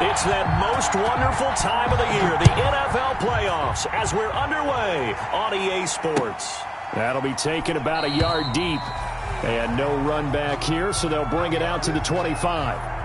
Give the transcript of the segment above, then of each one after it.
It's that most wonderful time of the year, the NFL playoffs, as we're underway on EA Sports. That'll be taken about a yard deep. And no run back here, so they'll bring it out to the 25.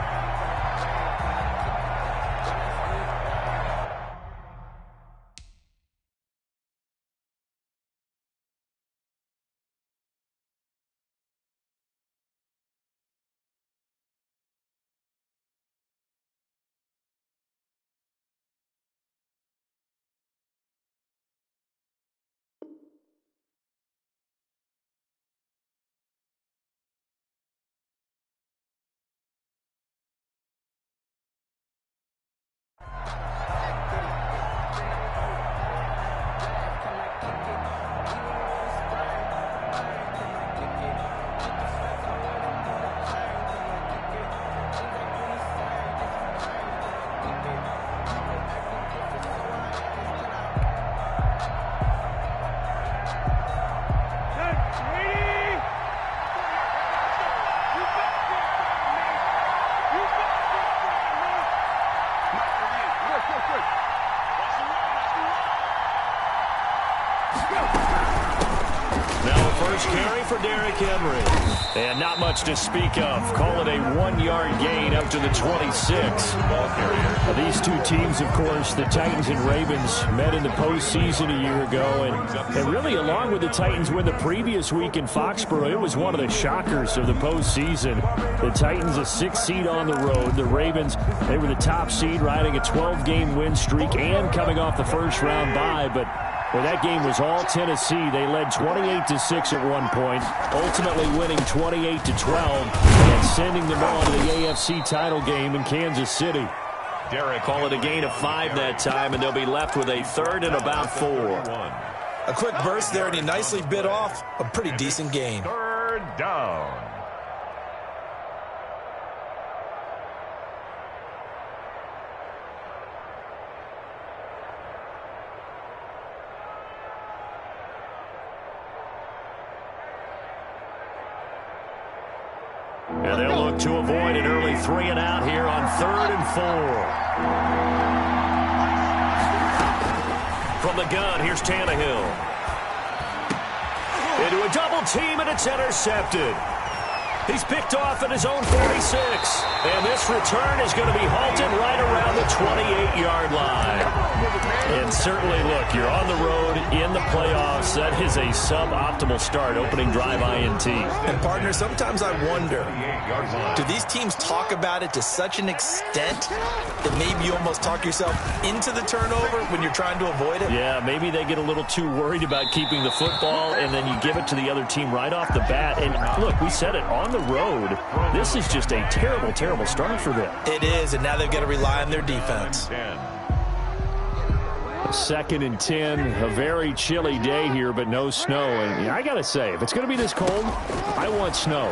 And not much to speak of. Call it a 1-yard gain up to the 26. These two teams, of course, the Titans and Ravens, met in the postseason a year ago. And really, along with the Titans win the previous week in Foxborough, it was one of the shockers of the postseason. The Titans, a 6th seed on the road. The Ravens, they were the top seed, riding a 12-game win streak and coming off the first-round bye. But well, that game was all Tennessee. They led 28-6 at one point, ultimately winning 28-12 and sending them on to the AFC title game in Kansas City. Derek, call it a gain of 5 that time, and they'll be left with a 3rd and about 4. A quick burst there, and he nicely bit off a pretty decent gain. 3rd down. And they'll look to avoid an early 3 and out here on 3rd and 4. From the gun, here's Tannehill. Into a double team, and it's intercepted. He's picked off at his own 46. And this return is going to be halted right around the 28-yard line. And certainly, look, you're on the road in the playoffs. That is a suboptimal start, opening drive INT. And, partner, sometimes I wonder, do these teams talk about it to such an extent that maybe you almost talk yourself into the turnover when you're trying to avoid it? Yeah, maybe they get a little too worried about keeping the football, and then you give it to the other team right off the bat. And, look, we said it, on the road, this is just a terrible, terrible start for them. It is, and now they've got to rely on their defense. 2nd and 10, a very chilly day here, but no snow. And I got to say, if it's going to be this cold, I want snow.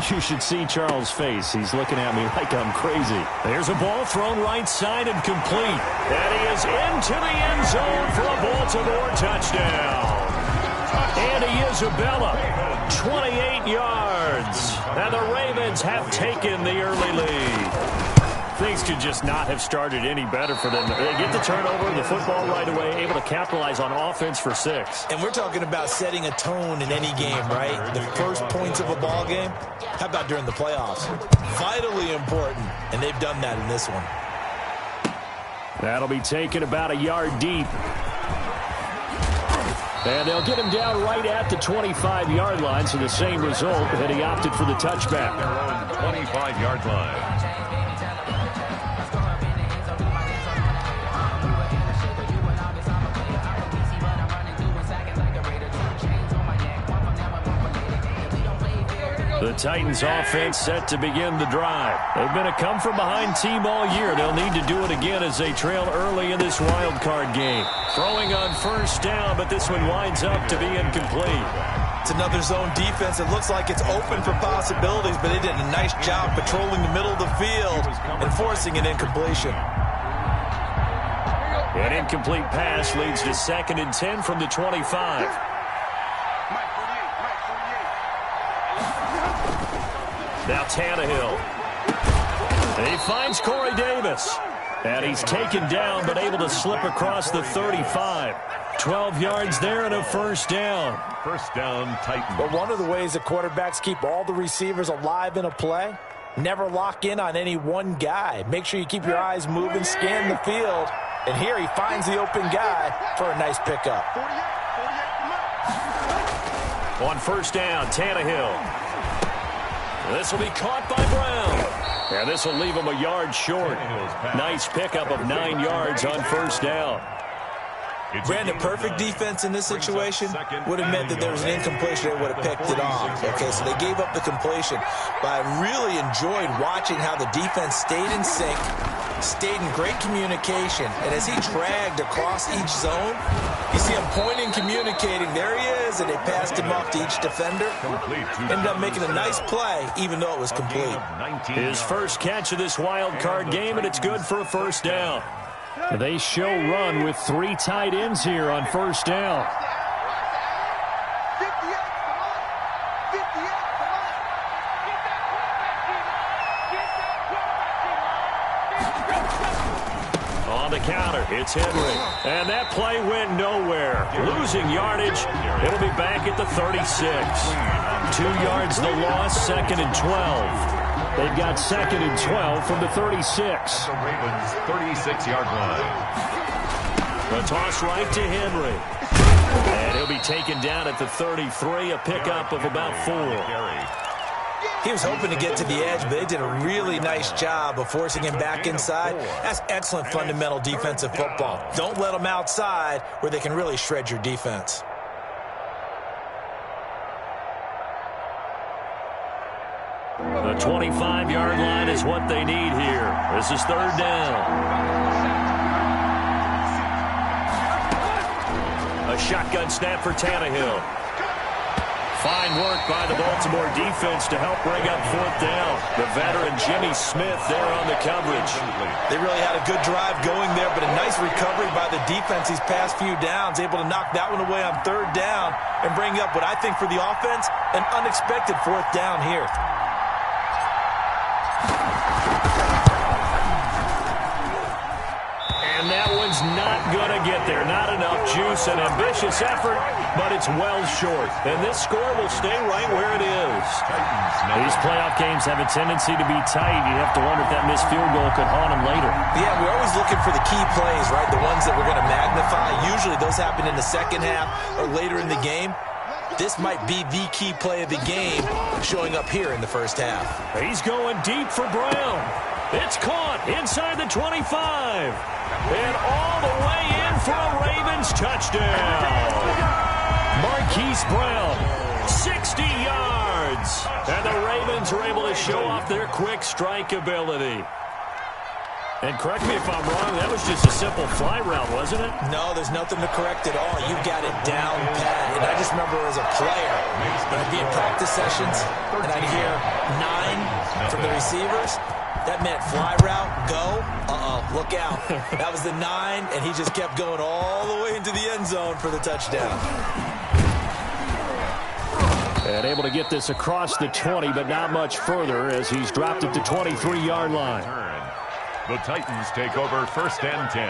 You should see Charles' face. He's looking at me like I'm crazy. There's a ball thrown right side and complete. And he is into the end zone for a Baltimore touchdown. Andy Isabella, 28 yards. And the Ravens have taken the early lead. Things could just not have started any better for them. They get the turnover, the football right away, able to capitalize on offense for 6. And we're talking about setting a tone in any game, right? The first points of a ball game. How about during the playoffs? Vitally important, and they've done that in this one. That'll be taken about a yard deep. And they'll get him down right at the 25-yard line, so the same result, that he opted for the touchback. 25-yard line. The Titans offense set to begin the drive. They've been a come-from-behind team all year. They'll need to do it again as they trail early in this wild card game. Throwing on 1st down, but this one winds up to be incomplete. It's another zone defense. It looks like it's open for possibilities, but they did a nice job patrolling the middle of the field and forcing an incompletion. An incomplete pass leads to 2nd and 10 from the 25. Now Tannehill. He finds Corey Davis. And he's taken down but able to slip across the 35. 12 yards there and a first down. First down, Titans. But one of the ways that quarterbacks keep all the receivers alive in a play, never lock in on any one guy. Make sure you keep your eyes moving, scan the field. And here he finds the open guy for a nice pickup. On first down, Tannehill. This will be caught by Brown. And this will leave him a yard short. Nice pickup of 9 yards on first down. Brandon, perfect defense in this situation would have meant that there was an incompletion. They would have picked it off. Okay, so they gave up the completion. But I really enjoyed watching how the defense stayed in sync, stayed in great communication. And as he dragged across each zone, you see him pointing, communicating. There he is, and they passed him off to each defender. Ended up making a nice play, even though it was complete. His first catch of this wild card game, and it's good for a first down. They show run with 3 tight ends here on first down. On the counter, it's Henry. And that play went nowhere. Losing yardage. It'll be back at the 36. 2 yards the loss, second and 12. They've got second and 12 from the 36. The Ravens' 36-yard line. The toss right to Henry. And he'll be taken down at the 33, a pickup of about 4. He was hoping to get to the edge, but they did a really nice job of forcing him back inside. That's excellent fundamental defensive football. Don't let them outside where they can really shred your defense. The 25-yard line is what they need here. This is third down. A shotgun snap for Tannehill. Fine work by the Baltimore defense to help bring up fourth down. The veteran Jimmy Smith there on the coverage. They really had a good drive going there, but a nice recovery by the defense these past few downs, able to knock that one away on third down and bring up what I think for the offense, an unexpected fourth down here. And that one's not going to get there. Not enough juice, an ambitious effort, but it's well short. And this score will stay right where it is. These playoff games have a tendency to be tight. You have to wonder if that missed field goal could haunt them later. Yeah, we're always looking for the key plays, right? The ones that we're going to magnify. Usually those happen in the second half or later in the game. This might be the key play of the game showing up here in the first half. He's going deep for Brown. It's caught inside the 25. And all the way in for a Ravens touchdown. Marquise Brown, 60 yards. And the Ravens are able to show off their quick strike ability. And correct me if I'm wrong, that was just a simple fly route, wasn't it? No, there's nothing to correct at all. You've got it down pat. And I just remember as a player, when I'd be in practice sessions, and I'd hear 9 from the receivers, that meant fly route, go, look out. That was the 9, and he just kept going all the way into the end zone for the touchdown. And able to get this across the 20, but not much further as he's dropped at the 23-yard line. The Titans take over first and 10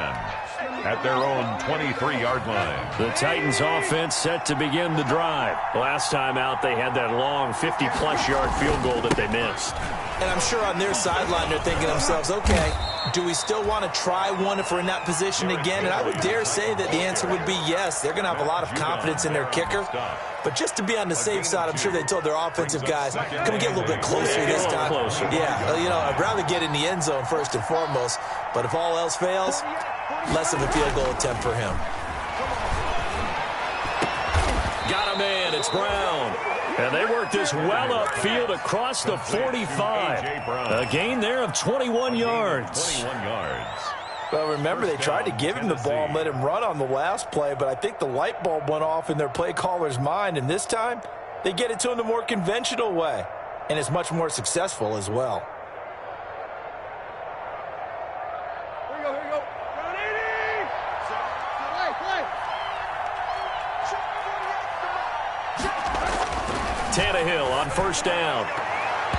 at their own 23-yard line. The Titans offense set to begin the drive. Last time out, they had that long 50-plus yard field goal that they missed. And I'm sure on their sideline they're thinking to themselves, okay, do we still want to try one if we're in that position again? And I would dare say that the answer would be yes. They're going to have a lot of confidence in their kicker. But just to be on the safe side, I'm sure they told their offensive guys, can we get a little bit closer this time? Yeah, you know, I'd rather get in the end zone first and foremost. But if all else fails, less of a field goal attempt for him. Got a man, it's Brown. And they work this well upfield across the 45. A gain there of 21 yards. 21 yards. Well, remember, they tried to give him the ball and let him run on the last play, but I think the light bulb went off in their play caller's mind, and this time they get it to him the more conventional way, and it's much more successful as well. Here we go. Tannehill on first down.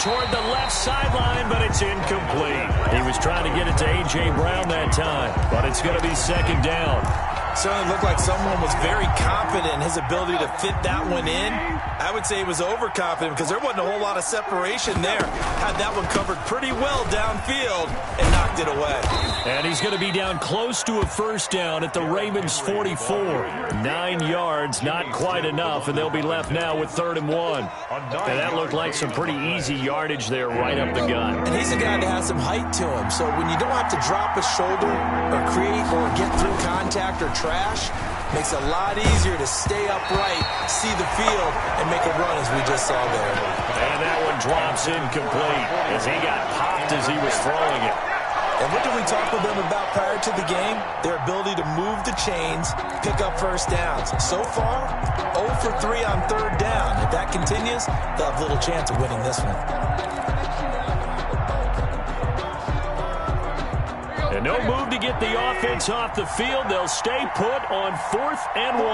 toward the left sideline, but it's incomplete. He was trying to get it to A.J. Brown that time, but it's going to be second down. Certainly looked like someone was very confident in his ability to fit that one in. I would say he was overconfident because there wasn't a whole lot of separation there. Had that one covered pretty well downfield and knocked it away. And he's going to be down close to a first down at the Ravens 44. 9 yards, not quite enough, and they'll be left now with 3rd and 1. And that looked like some pretty easy yardage there right up the gut. And he's a guy that has some height to him, so when you don't have to drop a shoulder or create or get through contact or trash, makes it a lot easier to stay upright, see the field, and make a run as we just saw there. And that one drops incomplete as he got popped as he was throwing it. And what did we talk with them about prior to the game? Their ability to move the chains, pick up first downs. So far, 0 for 3 on 3rd down. If that continues, they'll have little chance of winning this one. And no move to get the offense off the field. They'll stay put on 4th and 1.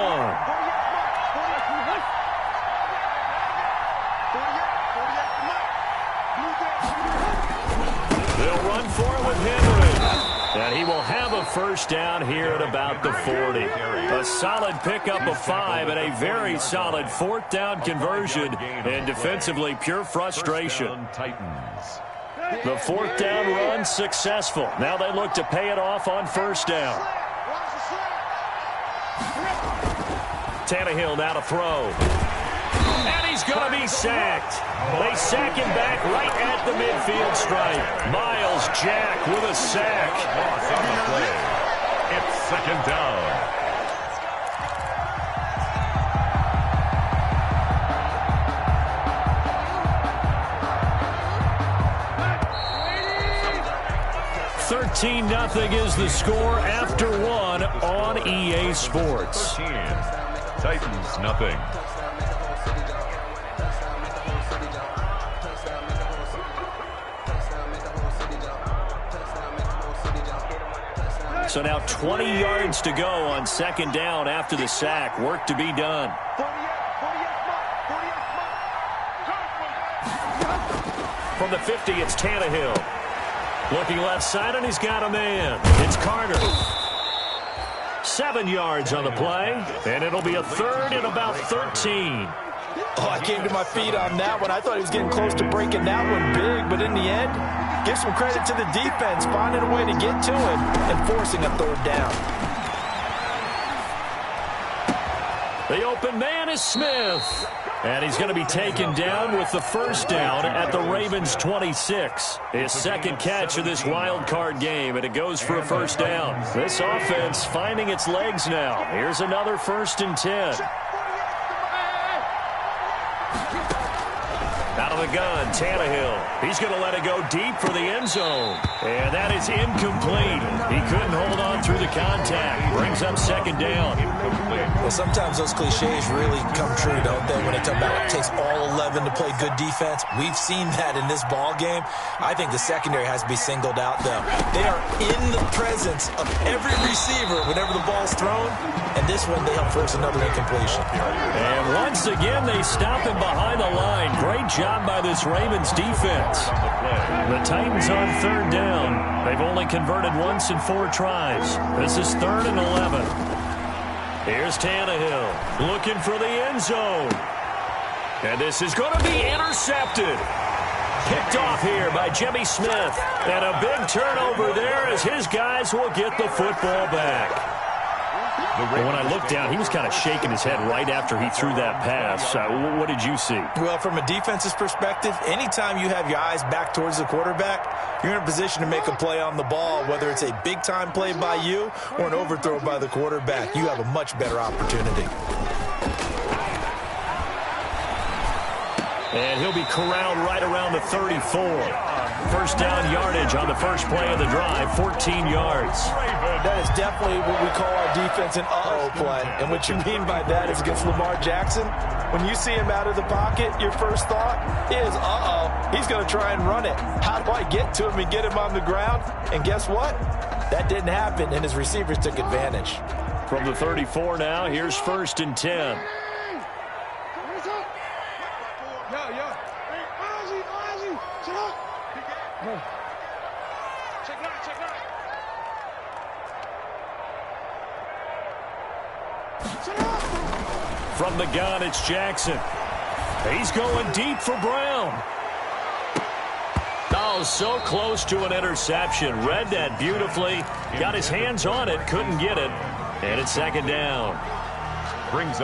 They'll run for it with Henry. And he will have a first down here at about the 40. A solid pickup of 5 and a very solid 4th down conversion. And defensively, pure frustration. The 4th down run successful. Now they look to pay it off on first down. Tannehill now to throw. And he's going to be sacked. They sack him back right at the midfield stripe. Miles Jack with a sack. It's 2nd down. Nothing is the score after 1 on EA Sports. 13. Titans, nothing. So now 20 yards to go on 2nd down after the sack. Work to be done. From the 50, it's Tannehill. Looking left side, and he's got a man. It's Carter. 7 yards on the play, and it'll be a 3rd and about 13. Oh, I came to my feet on that one. I thought he was getting close to breaking that one big, but in the end, give some credit to the defense, finding a way to get to him and forcing a 3rd down. The open man is Smith. And he's going to be taken down with the first down at the Ravens 26. His 2nd catch of this wild card game, and it goes for a first down. This offense finding its legs now. Here's another 1st and 10. Out of the gun, Tannehill. He's going to let it go deep for the end zone. And that is incomplete. He couldn't hold on through the contact. Brings up 2nd down. Well, sometimes those cliches really come true, don't they? When they talk about it takes all 11 to play good defense. We've seen that in this ball game. I think the secondary has to be singled out, though. They are in the presence of every receiver whenever the ball's thrown. And this one, they help force another incompletion. And once again, they stop him behind the line. Great job by this Ravens defense. The Titans on 3rd down. They've only converted once in 4 tries. This is 3rd and 11. Here's Tannehill looking for the end zone. And this is going to be intercepted. Picked off here by Jimmy Smith. And a big turnover there as his guys will get the football back. But when I looked down, he was kind of shaking his head right after he threw that pass. What did you see? Well, from a defense's perspective, anytime you have your eyes back towards the quarterback, you're in a position to make a play on the ball, whether it's a big-time play by you or an overthrow by the quarterback. You have a much better opportunity. And he'll be corralled right around the 34. First down yardage on the first play of the drive, 14 yards. That is definitely what we call our defense an uh-oh play. And what you mean by that is against Lamar Jackson, when you see him out of the pocket, your first thought is, uh-oh, he's going to try and run it. How do I get to him and get him on the ground? And guess what? That didn't happen, and his receivers took advantage. From the 34 now, here's 1st and 10. From the gun, it's Jackson. He's going deep for Brown. Oh, so close to an interception. Read that beautifully. Got his hands on it, couldn't get it. And it's second down.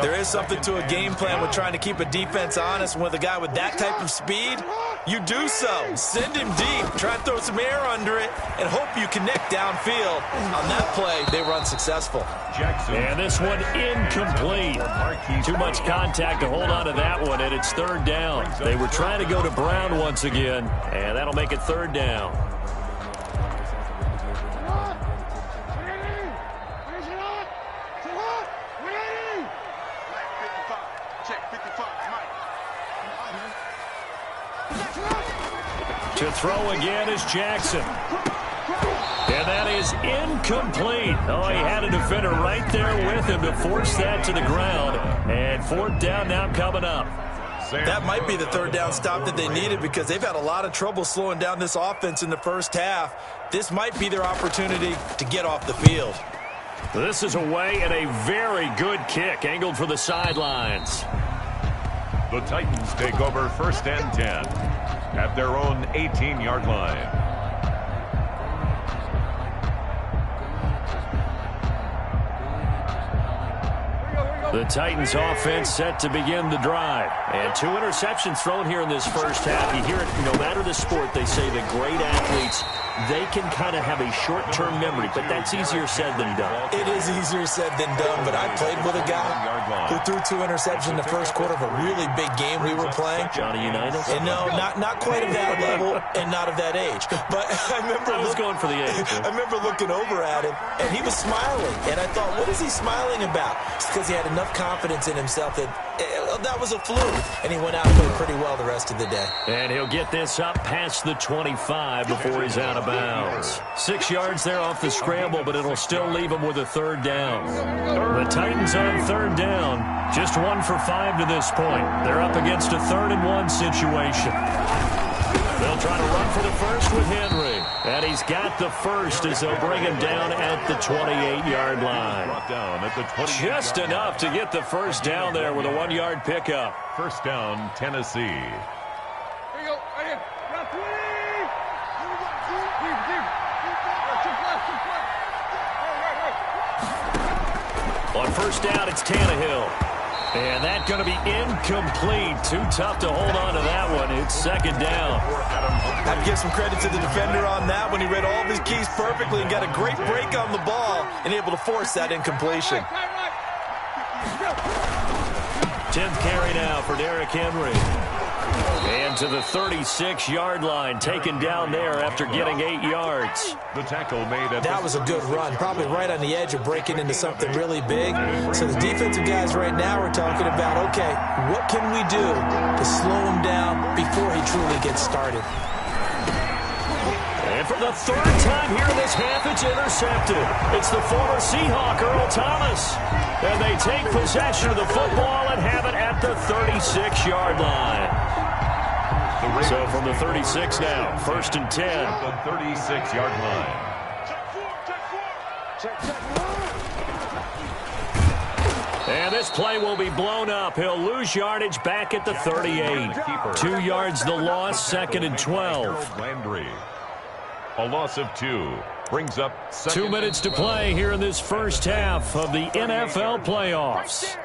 There is something to a game plan with trying to keep a defense honest. With a guy with that type of speed, you do so. Send him deep. Try and throw some air under it and hope you connect downfield. On that play, they were unsuccessful. And this one incomplete. Too much contact to hold on to that one, and it's third down. They were trying to go to Brown once again, and that'll make it third down. To throw again is Jackson. And that is incomplete. Oh, he had a defender right there with him to force that to the ground. And fourth down now coming up. That might be the third down stop that they needed because they've had a lot of trouble slowing down this offense in the first half. This might be their opportunity to get off the field. This is away and a very good kick angled for the sidelines. The Titans take over first and 10 at their own 18-yard line. The Titans offense set to begin the drive. And 2 interceptions thrown here in this first half. You hear it, no matter the sport, they say that great athletes, they can kind of have a short-term memory, but that's easier said than done. It is easier said than done, but I played with a guy who threw 2 interceptions in the first quarter of a really big game we were playing. Johnny Unitas? And no, not quite of that level and not of that age. But I remember going for the age. I remember looking over at him, and he was smiling. And I thought, what is he smiling about? It's because he had enough confidence in himself that that was a fluke. And he went out and played pretty well the rest of the day. And he'll get this up past the 25 before he's out of bounds. 6 yards there off the scramble, but it'll still leave him with a third down. The Titans on third down, just 1 for 5 to this point. They're up against a 3rd and 1 situation. They'll try to run for the first with Henry. And he's got the first as they'll bring him down at the 28-yard line. Just enough to get the first down there with a 1-yard pickup. First down, Tennessee. Here you go. Right here. Got 3. Deep. On first down, it's Tannehill. And that's going to be incomplete. Too tough to hold on to that one. It's second down. I have to give some credit to the defender on that when he read all of his keys perfectly and got a great break on the ball and able to force that incompletion. 10th carry now for Derrick Henry. And to the 36-yard line, taken down there after getting 8 yards. The tackle made at that was a good run, probably right on the edge of breaking into something really big. So the defensive guys right now are talking about, okay, what can we do to slow him down before he truly gets started? And for the 3rd time here in this half, it's intercepted. It's the former Seahawk, Earl Thomas. And they take possession of the football and have it at the 36-yard line. So from the 36 now, 1st and 10. The 36-yard line. And this play will be blown up. He'll lose yardage back at the 38. 2 yards the loss, 2nd and 12. Landry. A loss of 2. Brings up 2 minutes to play here in this first half of the NFL playoffs.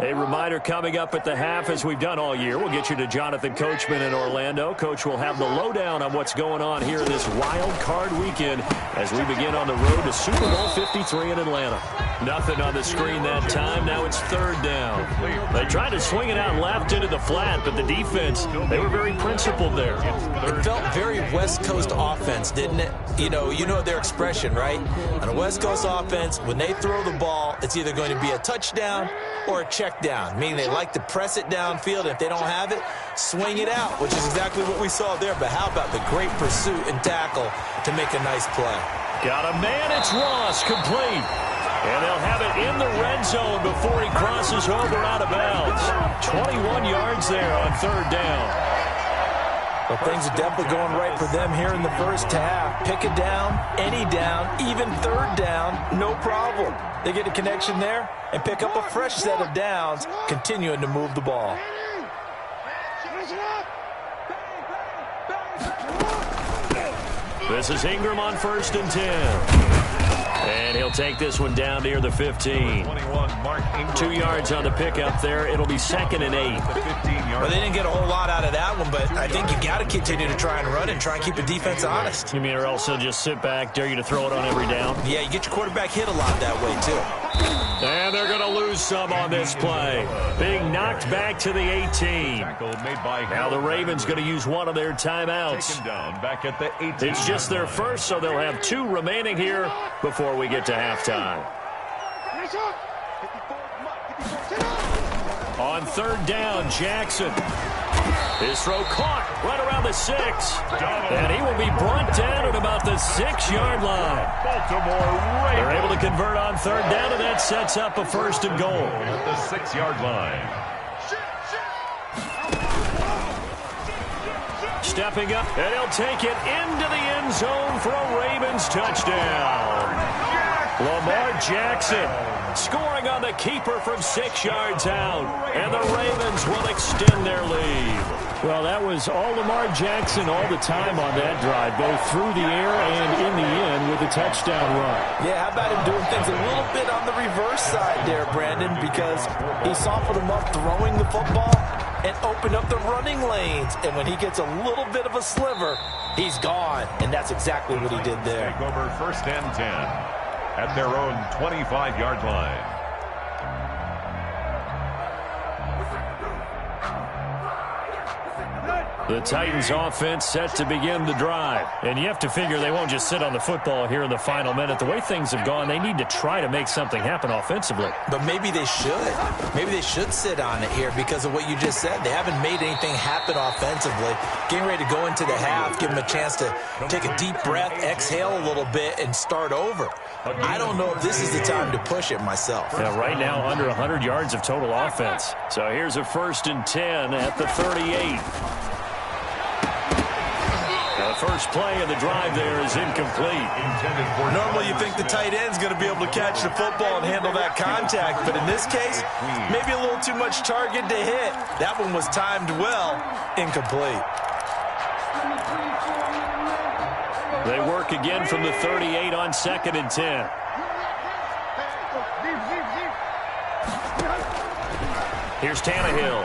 A reminder coming up at the half, as we've done all year. We'll get you to Jonathan Coachman in Orlando. Coach will have the lowdown on what's going on here in this wild card weekend as we begin on the road to Super Bowl 53 in Atlanta. Nothing on the screen that time. Now it's 3rd down. They tried to swing it out left into the flat, but the defense, they were very principled there. It felt very West Coast offense, didn't it? You know their expression, right? On a West Coast offense, when they throw the ball, it's either going to be a touchdown or a check check down, meaning they like to press it downfield. If they don't have it, swing it out, which is exactly what we saw there. But how about the great pursuit and tackle to make a nice play? Got a man, it's Ross, complete. And they'll have it in the red zone before he crosses over out of bounds. 21 yards there on third down. Well, things are definitely going right for them here in the first half. Pick a down, any down, even third down, no problem. They get a connection there and pick up a fresh set of downs, continuing to move the ball. This is Ingram on 1st and 10. And he'll take this one down near the 15. 2 yards on the pickup there. It'll be 2nd and 8. Well, they didn't get a whole lot out of that one, but I think you got to continue to try and run and try and keep the defense honest. You mean or else they'll just sit back, dare you to throw it on every down? Yeah, you get your quarterback hit a lot that way, too. And they're going to lose some on this play. Being knocked back to the 18. Now the Ravens going to use one of their timeouts. It's just their first, so they'll have 2 remaining here before we get to halftime. On 3rd down, Jackson. His throw caught right around the 6. And he will be brought down at about the 6-yard line. They're able to convert on 3rd down, and that sets up a 1st and goal. At the 6-yard line. Stepping up, and he'll take it into the end zone for a Ravens touchdown. Lamar Jackson scoring on the keeper from 6 yards out, and the Ravens will extend their lead. Well, that was all Lamar Jackson all the time on that drive, both through the air and in the end with a touchdown run. Yeah, how about him doing things a little bit on the reverse side there, Brandon, because he softened him up throwing the football and opened up the running lanes. And when he gets a little bit of a sliver, he's gone. And that's exactly what he did there. Take over 1st and 10 at their own 25-yard line. The Titans offense set to begin the drive. And you have to figure they won't just sit on the football here in the final minute. The way things have gone, they need to try to make something happen offensively. But maybe they should. Maybe they should sit on it here because of what you just said. They haven't made anything happen offensively. Getting ready to go into the half, give them a chance to take a deep breath, exhale a little bit, and start over. I don't know if this is the time to push it myself. Yeah, right now under 100 yards of total offense. So here's a 1st and 10 at the 38. The first play of the drive there is incomplete. Normally you think the tight end's going to be able to catch the football and handle that contact, but in this case, maybe a little too much target to hit. That one was timed well, incomplete. They work again from the 38 on 2nd and 10. Here's Tannehill.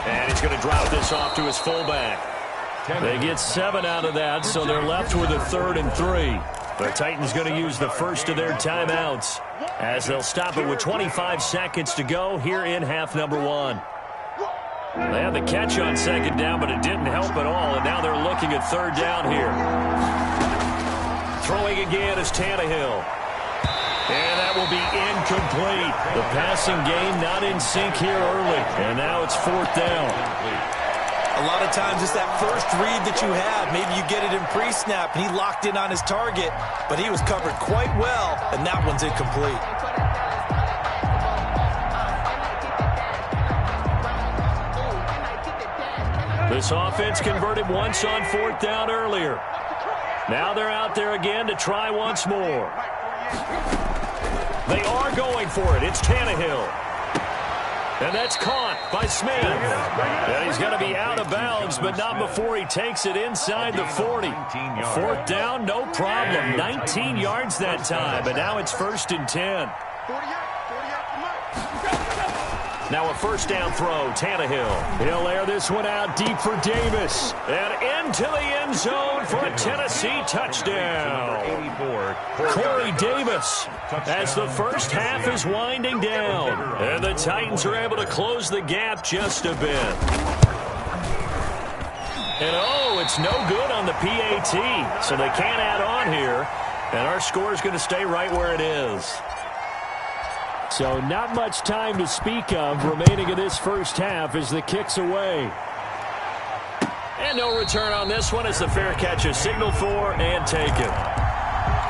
And he's going to drop this off to his fullback. They get 7 out of that, so they're left with a 3rd and 3. The Titans going to use the first of their timeouts as they'll stop it with 25 seconds to go here in half number 1. They had the catch on 2nd down, but it didn't help at all, and now they're looking at 3rd down here. Throwing again is Tannehill. And that will be incomplete. The passing game not in sync here early, and now it's 4th down. A lot of times it's that first read that you have. Maybe you get it in pre-snap, and he locked in on his target, but he was covered quite well, and that one's incomplete. This offense converted once on 4th down earlier. Now they're out there again to try once more. They are going for it. It's Tannehill. And that's caught by Smith. And he's going to be out of bounds, but not before he takes it inside the 40. 4th down, no problem. 19 yards that time, but now it's 1st and 10. Now a 1st down throw, Tannehill. He'll air this one out deep for Davis. And into the end zone for a Tennessee touchdown. Corey Davis as the first half is winding down. And the Titans are able to close the gap just a bit. And oh, it's no good on the PAT. So they can't add on here. And our score is going to stay right where it is. So not much time to speak of remaining in this first half as the kick's away. And no return on this one as the fair catch is signaled for and taken.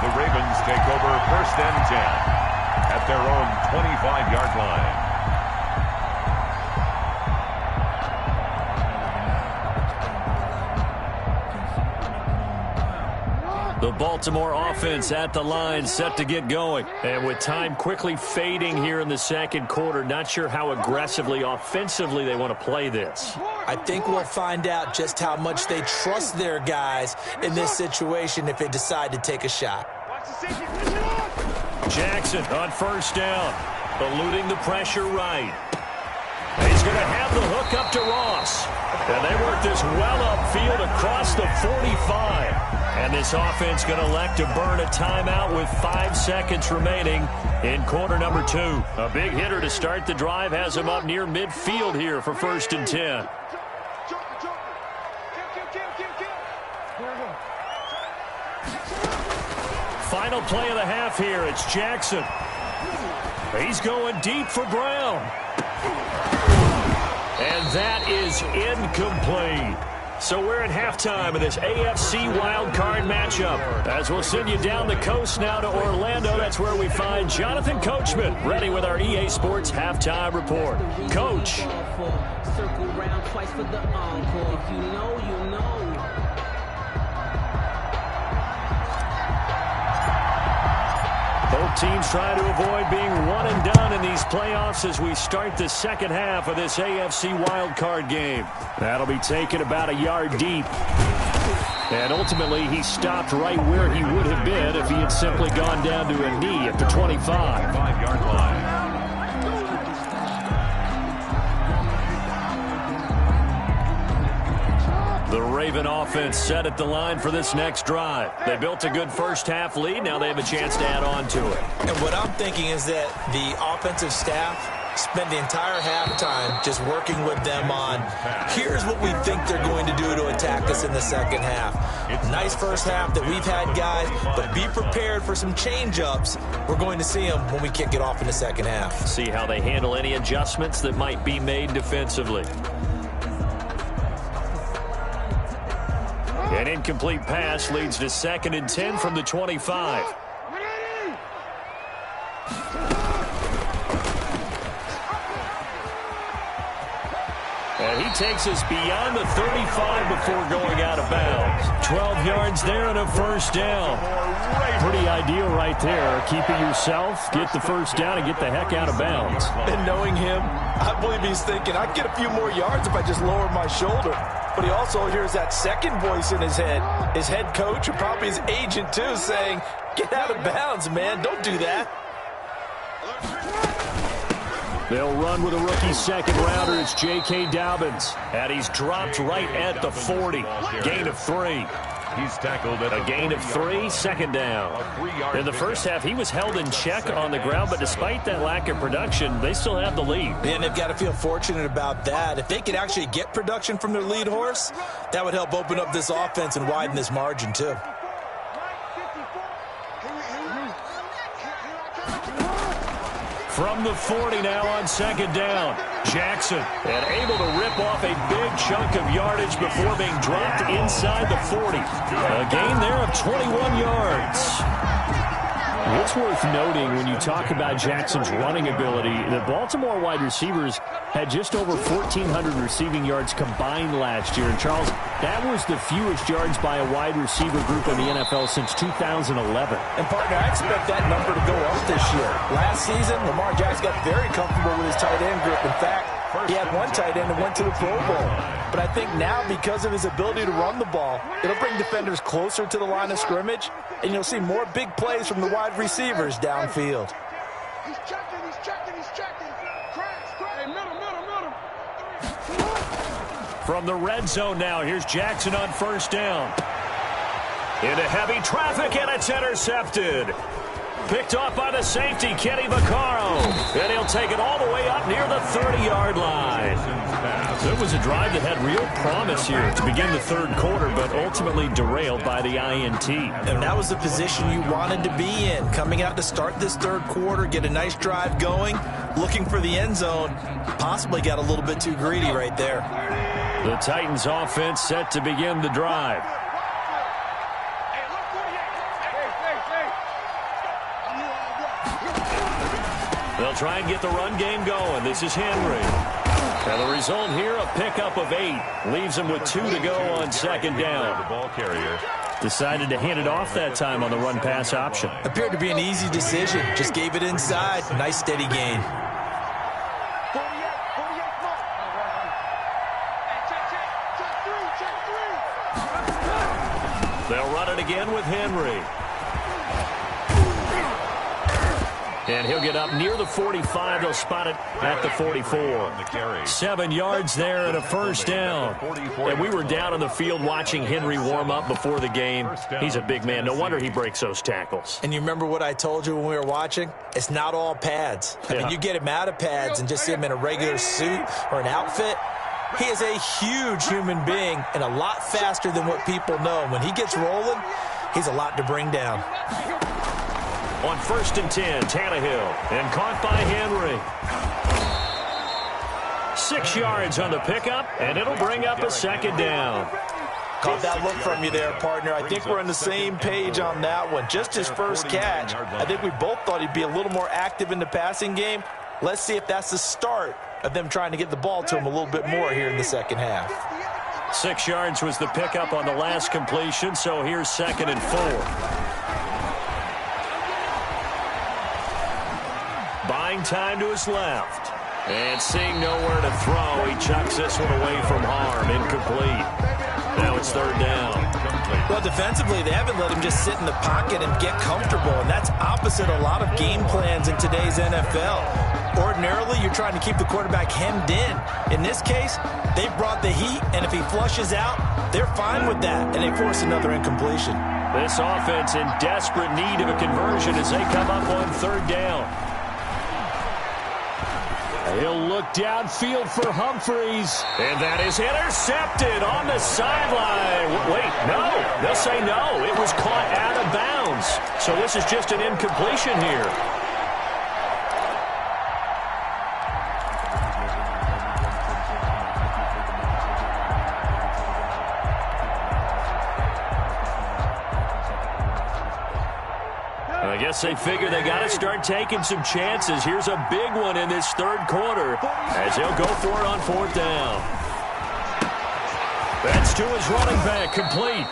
The Ravens take over 1st and 10 at their own 25-yard line. The Baltimore offense at the line, set to get going. And with time quickly fading here in the second quarter, not sure how aggressively, offensively they want to play this. I think we'll find out just how much they trust their guys in this situation if they decide to take a shot. Jackson on 1st down, eluding the pressure right. He's going to have the hook up to Ross. And they work this well upfield across the 45. And this offense going to elect to burn a timeout with 5 seconds remaining in quarter number 2. A big hitter to start the drive has him up near midfield here for 1st and 10. Final play of the half here. It's Jackson. He's going deep for Brown. And that is incomplete. So we're at halftime of this AFC wildcard matchup. As we'll send you down the coast now to Orlando, that's where we find Jonathan Coachman, ready with our EA Sports halftime report. Coach. Circle round twice for the encore. If you know, you know. Both teams trying to avoid being one and done in these playoffs as we start the second half of this AFC wildcard game. That'll be taken about a yard deep. And ultimately, he stopped right where he would have been if he had simply gone down to a knee at the 25. 5-yard line. The Raven offense set at the line for this next drive. They built a good first half lead. Now they have a chance to add on to it. And what I'm thinking is that the offensive staff spent the entire halftime just working with them on, here's what we think they're going to do to attack us in the second half. Nice first half that we've had, guys, but be prepared for some change-ups. We're going to see them when we kick it off in the second half. See how they handle any adjustments that might be made defensively. An incomplete pass leads to 2nd and 10 from the 25. And he takes us beyond the 35 before going out of bounds. 12 yards there and a 1st down. Pretty ideal right there. Keep it yourself, get the 1st down, and get the heck out of bounds. And knowing him, I believe he's thinking, I'd get a few more yards if I just lowered my shoulder. But he also hears that second voice in his head coach, or probably his agent too, saying, get out of bounds, man. Don't do that. They'll run with a rookie second rounder. It's J.K. Dobbins. And he's dropped right at the 40. Gain of 3. He's tackled at a gain of 3, 2nd down. In the first half, he was held in check on the ground, but despite that lack of production, they still have the lead. And they've got to feel fortunate about that. If they could actually get production from their lead horse, that would help open up this offense and widen this margin too. From the 40 now on 2nd down. Jackson, and able to rip off a big chunk of yardage before being dropped inside the 40. A gain there of 21 yards. It's worth noting when you talk about Jackson's running ability, the Baltimore wide receivers had just over 1,400 receiving yards combined last year. And, Charles, that was the fewest yards by a wide receiver group in the NFL since 2011. And, partner, I expect that number to go up this year. Last season, Lamar Jackson got very comfortable with his tight end group. In fact, he had one tight end that went to the Pro Bowl. But I think now, because of his ability to run the ball, it'll bring defenders closer to the line of scrimmage, and you'll see more big plays from the wide receivers downfield. He's checking, he's checking, he's checking. Cracks, hey, middle. From the red zone now, here's Jackson on 1st down. Into heavy traffic, and it's intercepted. Picked off by the safety, Kenny Vaccaro. And he'll take it all the way up near the 30-yard line. So it was a drive that had real promise here to begin the third quarter, but ultimately derailed by the INT. And that was the position you wanted to be in. Coming out to start this third quarter, get a nice drive going, looking for the end zone. Possibly got a little bit too greedy right there. The Titans offense set to begin the drive. They'll try and get the run game going. This is Henry. And the result here, a pickup of 8. Leaves him with 2 to go on second down. The ball carrier Decided to hand it off that time on the run-pass option. Appeared to be an easy decision. Just gave it inside. Nice steady gain. They'll run it again with Henry. And he'll get up near the 45. They'll spot it at the 44. 7 yards there and a first down. And we were down on the field watching Henry warm up before the game. He's a big man. No wonder he breaks those tackles. And you remember what I told you when we were watching? It's not all pads. I mean, you get him out of pads and just see him in a regular suit or an outfit. He is a huge human being and a lot faster than what people know. When he gets rolling, he's a lot to bring down. On 1st and 10, Tannehill, and caught by Henry. 6 yards on the pickup, and it'll bring up a second down. Caught that look from you there, partner. I think we're on the same page on that one. Just his first catch. I think we both thought he'd be a little more active in the passing game. Let's see if that's the start of them trying to get the ball to him a little bit more here in the second half. 6 yards was the pickup on the last completion, so here's 2nd and 4. Buying time to his left. And seeing nowhere to throw, he chucks this one away from harm. Incomplete. Now it's 3rd down. Well, defensively, they haven't let him just sit in the pocket and get comfortable, and that's opposite a lot of game plans in today's NFL. Ordinarily, you're trying to keep the quarterback hemmed in. In this case, they brought the heat, and if he flushes out, they're fine with that, and they force another incompletion. This offense in desperate need of a conversion as they come up on 3rd down. He'll look downfield for Humphreys. And that is intercepted on the sideline. Wait, no. They'll say no. It was caught out of bounds. So this is just an incompletion here. I guess they figure they got to start taking some chances. Here's a big one in this third quarter as he'll go for it on 4th down. That's to his running back, complete.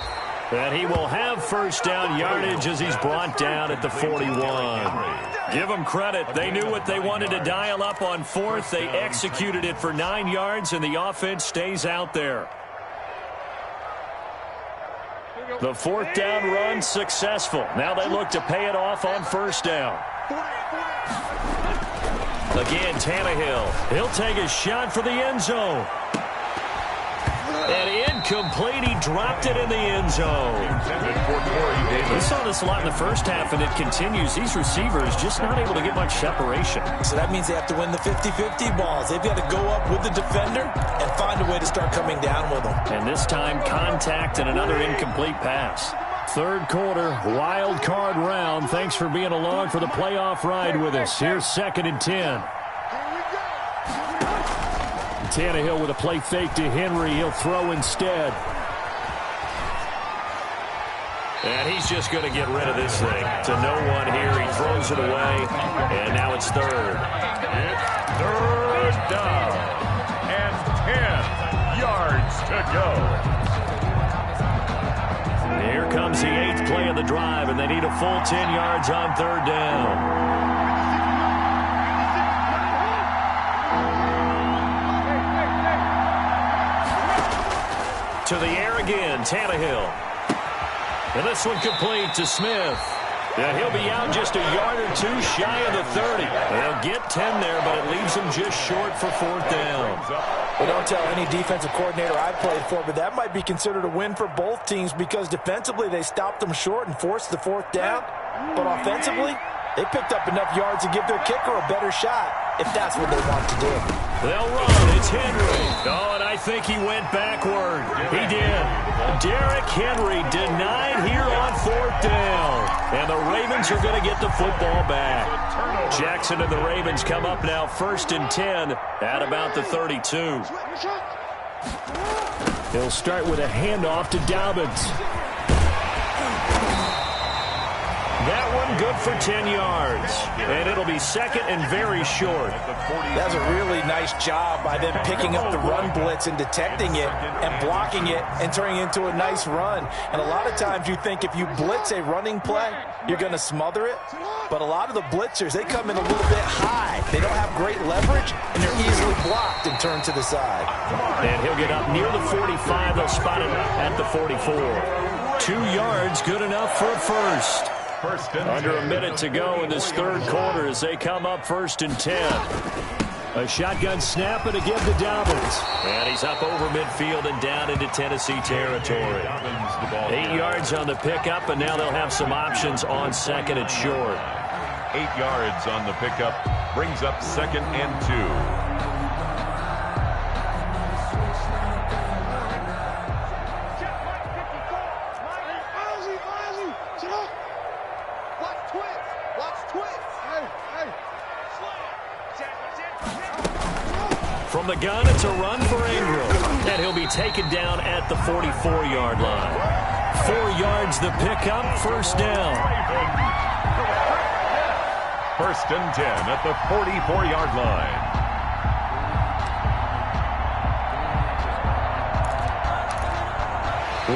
And he will have first down yardage as he's brought down at the 41. Give them credit. They knew what they wanted to dial up on 4th. They executed it for 9 yards, and the offense stays out there. The 4th down run successful. Now they look to pay it off on 1st down. Again, Tannehill. He'll take a shot for the end zone. And incomplete. He dropped it in the end zone. We saw this a lot in the first half, and it continues. These receivers just not able to get much separation. So that means they have to win the 50-50 balls. They've got to go up with the defender and find a way to start coming down with them. And this time, contact and another incomplete pass. Third quarter, wild card round. Thanks for being along for the playoff ride with us. Here's 2nd and 10. Tannehill with a play fake to Henry. He'll throw instead. And he's just going to get rid of this thing. To no one here. He throws it away. And now it's 3rd. It's 3rd down. And 10 yards to go. Here comes the 8th play of the drive, and they need a full 10 yards on 3rd down. To the air again, Tannehill. And this one complete to Smith. And he'll be out just a yard or two shy of the 30. They'll get 10 there, but it leaves him just short for 4th down. Well, don't tell any defensive coordinator I played for, but that might be considered a win for both teams because defensively they stopped them short and forced the 4th down. But offensively, They picked up enough yards to give their kicker a better shot, if that's what they want to do. They'll run. It's Henry. Oh, and I think he went backward. He did. Derrick Henry denied here on 4th down. And the Ravens are going to get the football back. Jackson and the Ravens come up now 1st and 10 at about the 32. He'll start with a handoff to Dobbins. That one good for 10 yards. And it'll be 2nd and very short. That's a really nice job by them picking up the run blitz and detecting it and blocking it and turning it into a nice run. And a lot of times you think if you blitz a running play, you're going to smother it. But a lot of the blitzers, they come in a little bit high. They don't have great leverage, and they're easily blocked and turned to the side. And he'll get up near the 45. They'll spot him at the 44. 2 yards, good enough for a first. Under a minute to go in this 3rd quarter as they come up 1st and 10. A shotgun snap and a give to Dobbins. And he's up over midfield and down into Tennessee territory. 8 yards on the pickup, and now they'll have some options on 2nd and short. 8 yards on the pickup brings up 2nd and 2. From the gun, it's a run for Ingram. And he'll be taken down at the 44-yard line. 4 yards the pickup, 1st down. 1st and 10 at the 44-yard line.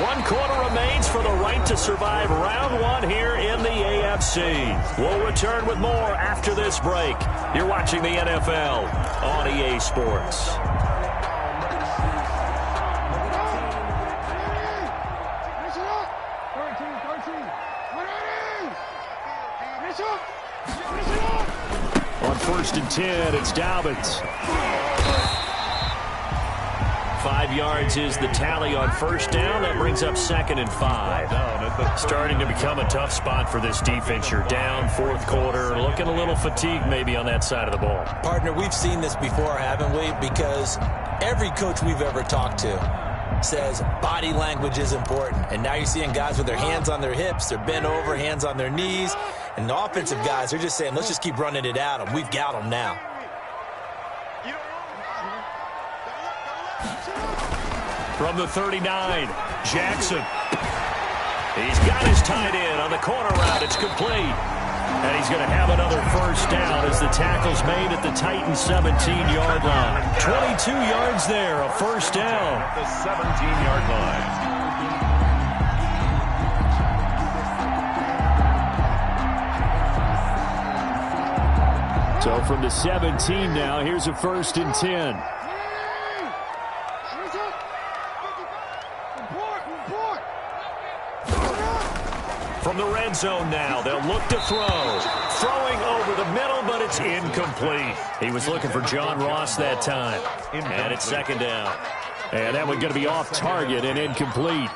One quarter remains for the right to survive round 1 here in the AFC. We'll return with more after this break. You're watching the NFL on EA Sports. On 1st and 10, it's Dobbins. 5 yards is the tally on 1st down. That brings up 2nd and 5. Starting to become a tough spot for this defense. You're down 4th quarter. Looking a little fatigued maybe on that side of the ball. Partner, we've seen this before, haven't we? Because every coach we've ever talked to says body language is important. And now you're seeing guys with their hands on their hips. They're bent over, hands on their knees. And the offensive guys, they're just saying, let's just keep running it at them. We've got them now. From the 39, Jackson. He's got his tight end on the corner route. It's complete. And he's going to have another 1st down as the tackle's made at the Titans' 17-yard line. 22 yards there, a 1st down. The 17-yard line. So from the 17 now, here's a 1st and 10. From the red zone now, they'll look to throw. Throwing over the middle, but it's incomplete. He was looking for John Ross that time. And it's 2nd down. And that one going to be off target and incomplete.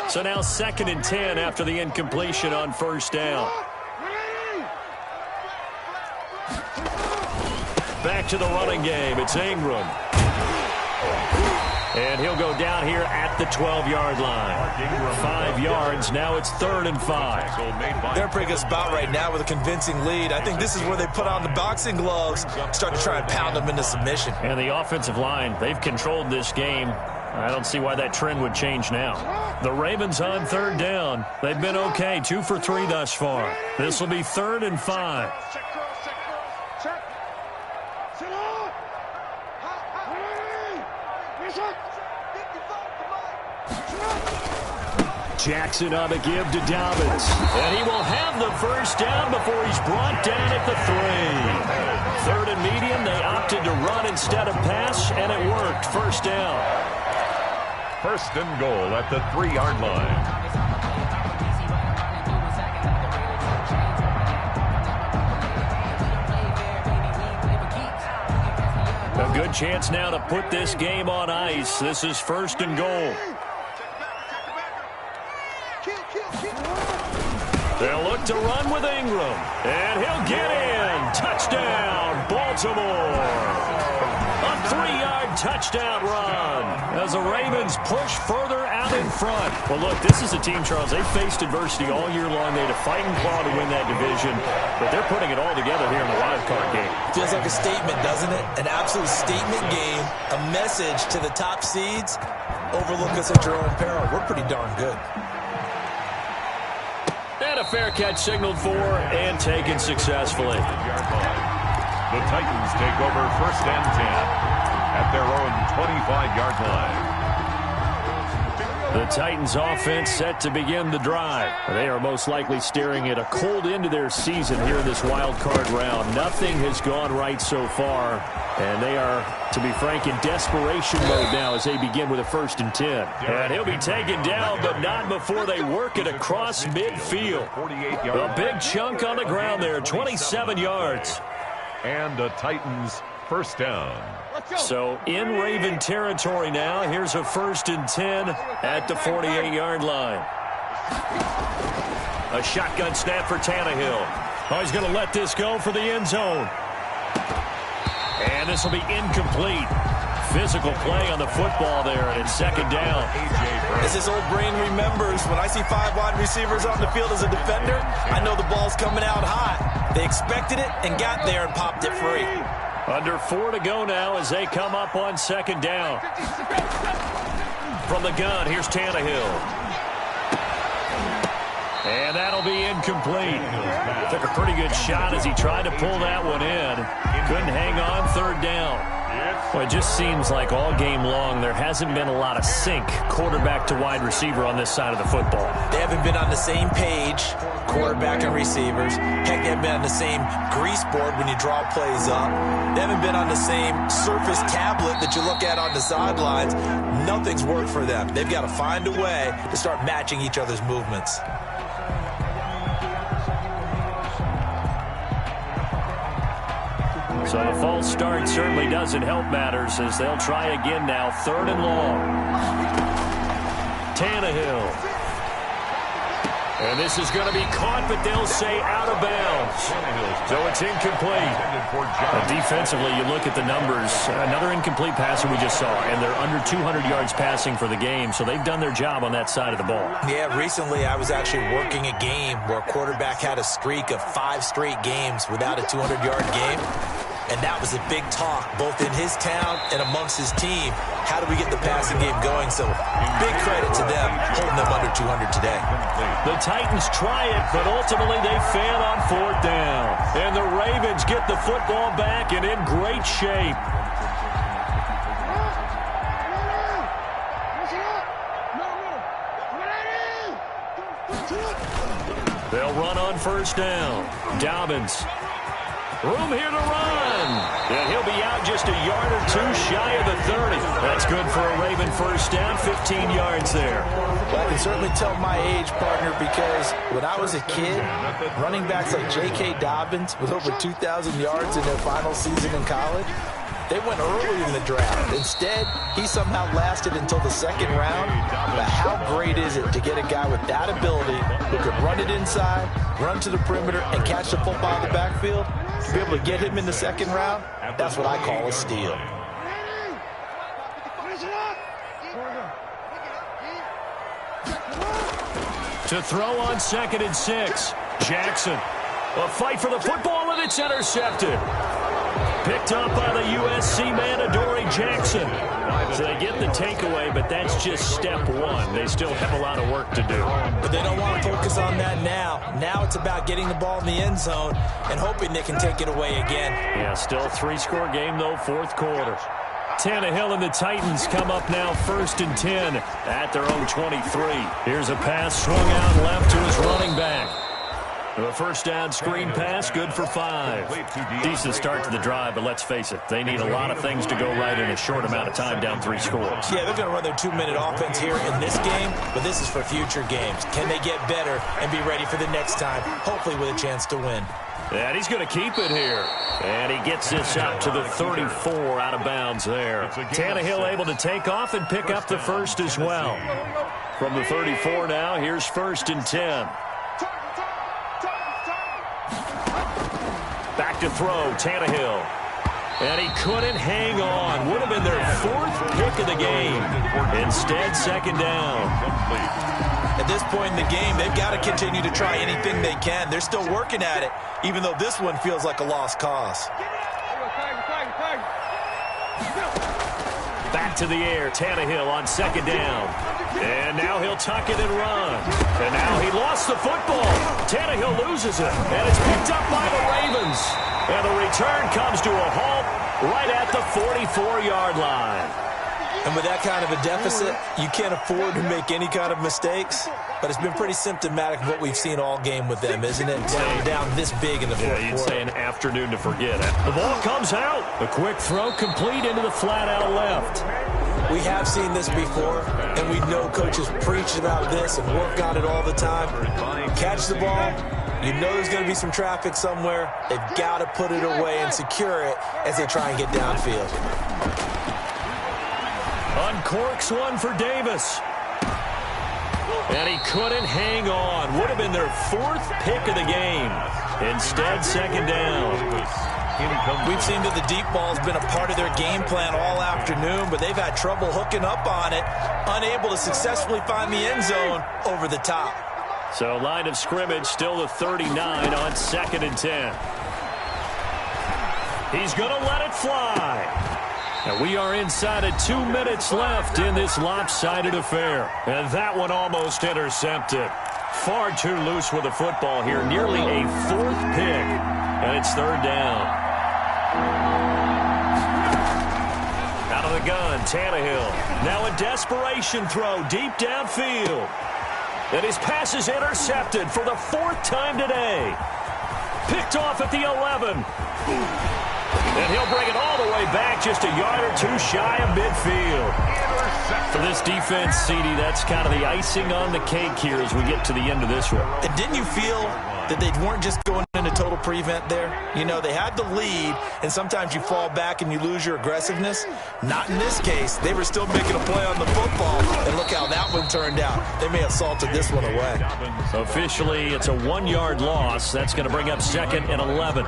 So now 2nd and 10 after the incompletion on 1st down. Back to the running game. It's Ingram. And he'll go down here at the 12-yard line. 5 yards. Now it's 3rd and 5. They're in a pretty good spot right now with a convincing lead. I think this is where they put on the boxing gloves, start to try and pound them into submission. And the offensive line, they've controlled this game. I don't see why that trend would change now. The Ravens on 3rd down. They've been okay, 2 for 3 thus far. This will be 3rd and 5. Jackson on the give to Dobbins. And he will have the 1st down before he's brought down at the 3. 3rd and medium, they opted to run instead of pass, and it worked. 1st down. 1st and goal at the 3-yard line. A good chance now to put this game on ice. This is 1st and goal. They'll look to run with Ingram. And he'll get in. Touchdown, Baltimore. A 3-yard touchdown run as the Ravens push further out in front. Well, look, this is a team, Charles, they faced adversity all year long. They had a fighting claw to win that division, but they're putting it all together here in the wild card game. Feels like a statement, doesn't it? An absolute statement game, a message to the top seeds. Overlook us at your own peril. We're pretty darn good. And a fair catch signaled for and taken successfully. The Titans take over 1st and 10 at their own 25-yard line. The Titans offense set to begin the drive. They are most likely staring at a cold end to their season here in this wild card round. Nothing has gone right so far, and they are, to be frank, in desperation mode now as they begin with a 1st and 10. And he'll be taken down, but not before they work it across midfield. A big chunk on the ground there, 27 yards. And the Titans 1st down. So in Raven territory now. Here's a 1st and 10 at the 48-yard line. A shotgun snap for Tannehill. Oh, he's going to let this go for the end zone. And this will be incomplete. Physical play on the football there, and it's 2nd down. As his old brain remembers, when I see 5 wide receivers on the field as a defender, I know the ball's coming out hot. They expected it and got there and popped it free. Under 4 to go now as they come up on 2nd down. From the gun, here's Tannehill. And that'll be incomplete. Took a pretty good shot as he tried to pull that one in. Couldn't hang on, 3rd down. Well, it just seems like all game long there hasn't been a lot of sync quarterback to wide receiver on this side of the football. They haven't been on the same page, quarterback and receivers. Heck, they haven't been on the same grease board when you draw plays up. They haven't been on the same Surface tablet that you look at on the sidelines. Nothing's worked for them. They've got to find a way to start matching each other's movements. So the false start certainly doesn't help matters as they'll try again now. 3rd and long. Tannehill. And this is going to be caught, but they'll say out of bounds. So it's incomplete. Defensively, you look at the numbers. Another incomplete passer we just saw, and they're under 200 yards passing for the game, so they've done their job on that side of the ball. Yeah, recently I was actually working a game where a quarterback had a streak of 5 straight games without a 200-yard game. And that was a big talk, both in his town and amongst his team. How do we get the passing game going? So big credit to them, holding them under 200 today. The Titans try it, but ultimately they fail on 4th down. And the Ravens get the football back and in great shape. They'll run on 1st down. Dobbins. Room here to run. And he'll be out just a yard or 2 shy of the 30. That's good for a Raven 1st down, 15 yards there. Well, I can certainly tell my age, partner, because when I was a kid, running backs like J.K. Dobbins with over 2,000 yards in their final season in college, they went early in the draft. Instead, he somehow lasted until the 2nd round. But how great is it to get a guy with that ability who could run it inside, run to the perimeter, and catch the football in the backfield? To be able to get him in the 2nd round, that's what I call a steal. To throw on 2nd and 6. Jackson. A fight for the football, and it's intercepted. Picked up by the USC man, Adoree Jackson. So they get the takeaway, but that's just step 1. They still have a lot of work to do. But they don't want to focus on that now. Now it's about getting the ball in the end zone and hoping they can take it away again. Yeah, still a 3-score game, though, 4th quarter. Tannehill and the Titans come up now 1st and 10 at their own 23. Here's a pass swung out left to his running back. A 1st down screen pass, good for 5. Decent start to the drive, but let's face it, they need a lot of things to go right in a short amount of time, down 3 scores. Yeah, they're going to run their 2-minute offense here in this game, but this is for future games. Can they get better and be ready for the next time, hopefully with a chance to win? And he's going to keep it here. And he gets this up to the 34 out of bounds there. Tannehill able to take off and pick up the 1st as well. From the 34 now, here's 1st and 10. to throw, Tannehill. And he couldn't hang on. Would have been their 4th pick of the game. Instead, second down. At this point in the game, they've got to continue to try anything they can. They're still working at it, even though this one feels like a lost cause. Back to the air, Tannehill on second down. And now he'll tuck it and run. And now he lost the football. Tannehill loses it. And it's picked up by the Ravens. And the return comes to a halt right at the 44-yard line. And with that kind of a deficit, you can't afford to make any kind of mistakes. But it's been pretty symptomatic of what we've seen all game with them, isn't it? Down this big in the fourth quarter. You'd say an afternoon to forget it. The ball comes out. A quick throw complete into the flat out left. We have seen this before, and we know coaches preach about this and work on it all the time. Catch the ball. You know there's going to be some traffic somewhere. They've got to put it away and secure it as they try and get downfield. Uncorks one for Davis. And he couldn't hang on. Would have been their 4th pick of the game. Instead, second down. We've seen that the deep ball's been a part of their game plan all afternoon, but they've had trouble hooking up on it, unable to successfully find the end zone over the top. So line of scrimmage still the 39 on 2nd and 10. He's going to let it fly. And we are inside of 2 minutes left in this lopsided affair. And that one almost intercepted. Far too loose with the football here. Nearly a 4th pick. And it's 3rd down. Out of the gun, Tannehill. Now a desperation throw deep downfield. And his pass is intercepted for the 4th time today. Picked off at the 11. And he'll bring it all the way back, just a yard or two shy of midfield. For this defense, CD, that's kind of the icing on the cake here as we get to the end of this one. And didn't you feel that they weren't just going into total prevent there? You know, they had the lead, and sometimes you fall back and you lose your aggressiveness. Not in this case. They were still making a play on the football, and look how that one turned out. They may have salted this one away. Officially, it's a 1-yard loss. That's going to bring up 2nd and 11.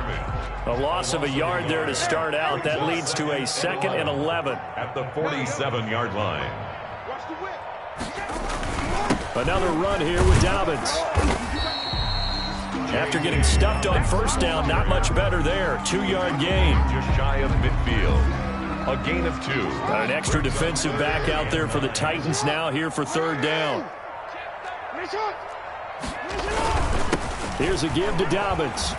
A loss of a yard there to start out. That leads to a 2nd and 11. At the 47-yard line. Another run here with Dobbins. After getting stuffed on first down, not much better there. 2-yard gain. Just shy of midfield. A gain of 2. Got an extra defensive back out there for the Titans now here for 3rd down. Here's a give to Dobbins.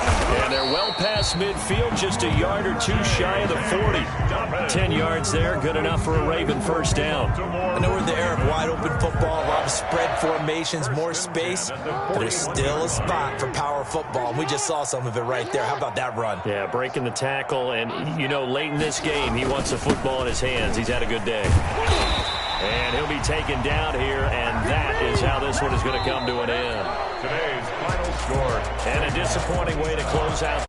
And they're well past midfield, just a yard or two shy of the 40. 10 yards there, good enough for a Raven first down. I know we're in the era of wide-open football, a lot of spread formations, more space, but there's still a spot for power football, and we just saw some of it right there. How about that run? Yeah, breaking the tackle, and, you know, late in this game, he wants the football in his hands. He's had a good day. And he'll be taken down here, and that is how this one is going to come to an end. Today's final score. And a disappointing way to close out.